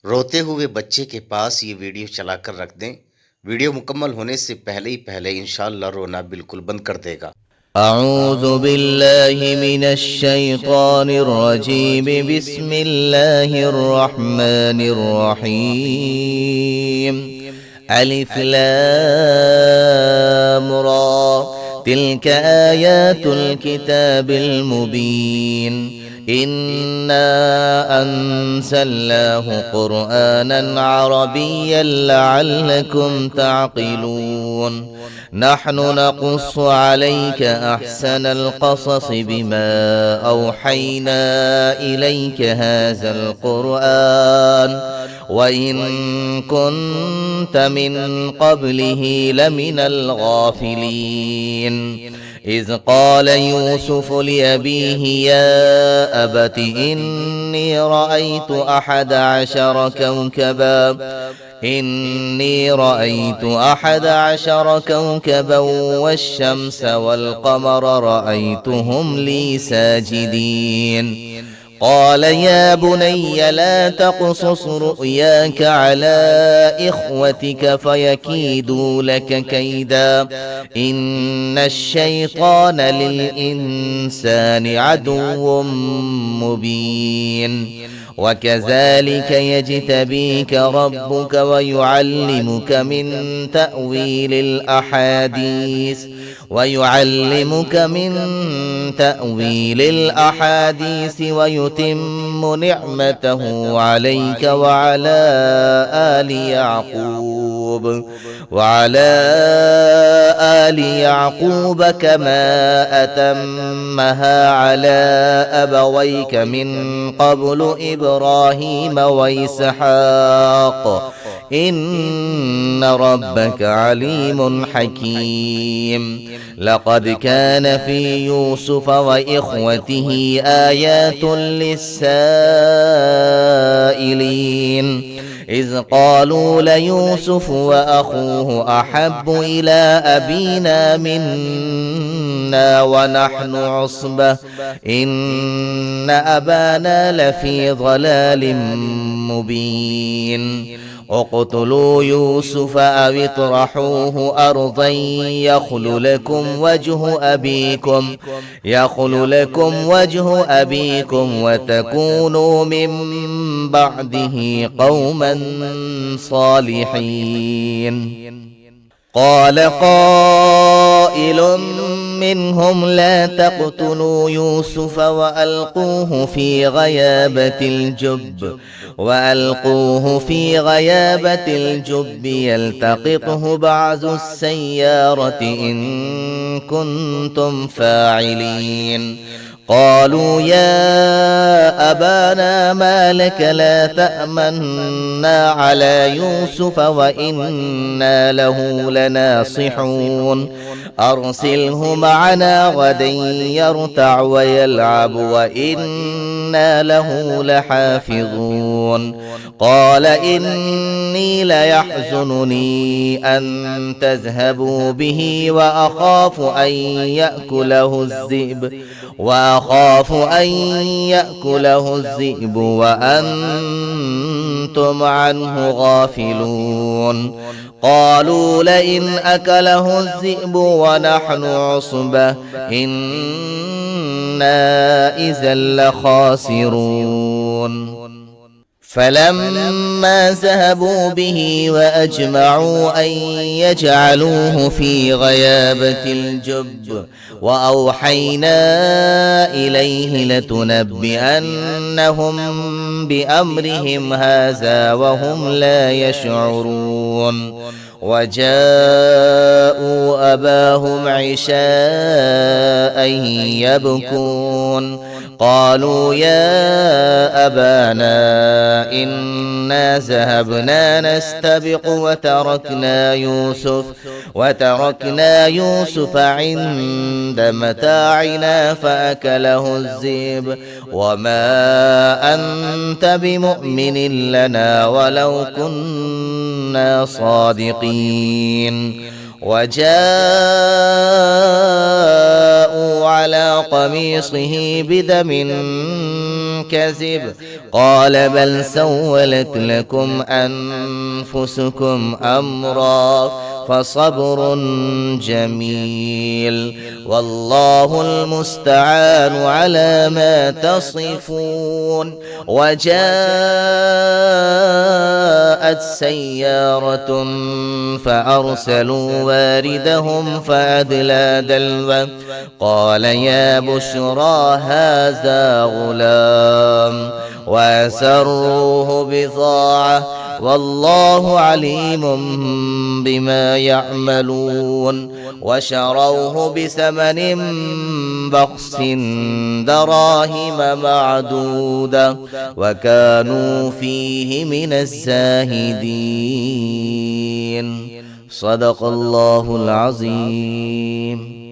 रोते हुए बच्चे के पास ये वीडियो चलाकर रख दें। वीडियो मुकम्मल होने से पहले इंशाअल्लाह रोना बिल्कुल बंद कर देगा। أعوذ بالله من الشيطان الرجيم بسم الله الرحمن الرحيم ألف لام را تلك آيات الكتاب المبين إنا أنزلناه قرآنا عربيا لعلكم تعقلون نحن نقص عليك أحسن القصص بما أوحينا إليك هذا القرآن وإن كنت من قبله لمن الغافلين إذ قال يوسف لأبيه يا أبت إني رأيت 11 كوكبا والشمس والقمر رأيتهم لي ساجدين قال يا بني لا تقصص رؤياك على إخوتك فيكيدوا لك كيدا إن الشيطان للإنسان عدو مبين وكذلك يجتبيك ربك ويعلمك من تأويل الأحاديث ويتم نعمته عليك وعلى آل يعقوب كما أتمها على أبويك من قبل إبراهيم وإسحاق إن ربك عليم حكيم لقد كان في يوسف وإخوته آيات للسائلين إذ قالوا ليوسف وأخوه أحب إلى أبينا منا ونحن عصبة إن أبانا لفي ضلال مبين اقتلوا يوسف أو اطرحوه أرضا يخل لكم وجه أبيكم وتكونوا من بعده قوما صالحين قال قائل منهم لا تقتلوا يوسف وألقوه في غيابة الجب يلتقطه بعض السيارة إن كنتم فاعلين قالوا يا أبانا ما لك لا تأمنا على يوسف وإنا له لناصحون أرسله معنا غدا يرتع ويلعب وإنا له لحافظون قال إني ليحزنني أن تذهبوا به وأخاف أن يأكله الذئب وأنتم عنه غافلون قالوا لئن أكله الذئب ونحن عصبة إنا إذا لخاسرون فلما ذهبوا به وأجمعوا أن يجعلوه في غيابة الجب وأوحينا إليه لتنبئنهم بأمرهم هذا وهم لا يشعرون وجاءوا أباهم عشاء يبكون قالوا يا أبانا إنا ذهبنا نستبق وتركنا يوسف عند متاعنا فأكله الذئب وما أنت بمؤمن لنا ولو كنا صادقين وجاءوا على قميصه بدم كذب قال بل سولت لكم أنفسكم أمرا فصبر جميل والله المستعان على ما تصفون. وجاءت سيارة فأرسلوا واردهم فأدلى دلوه قال يا بشرى هذا غلام وأسروه بضاعة والله عليم بما يعملون. وشروه بثمن بخس دراهم معدودة وكانوا فيه من الزاهدين. صدق الله العظيم.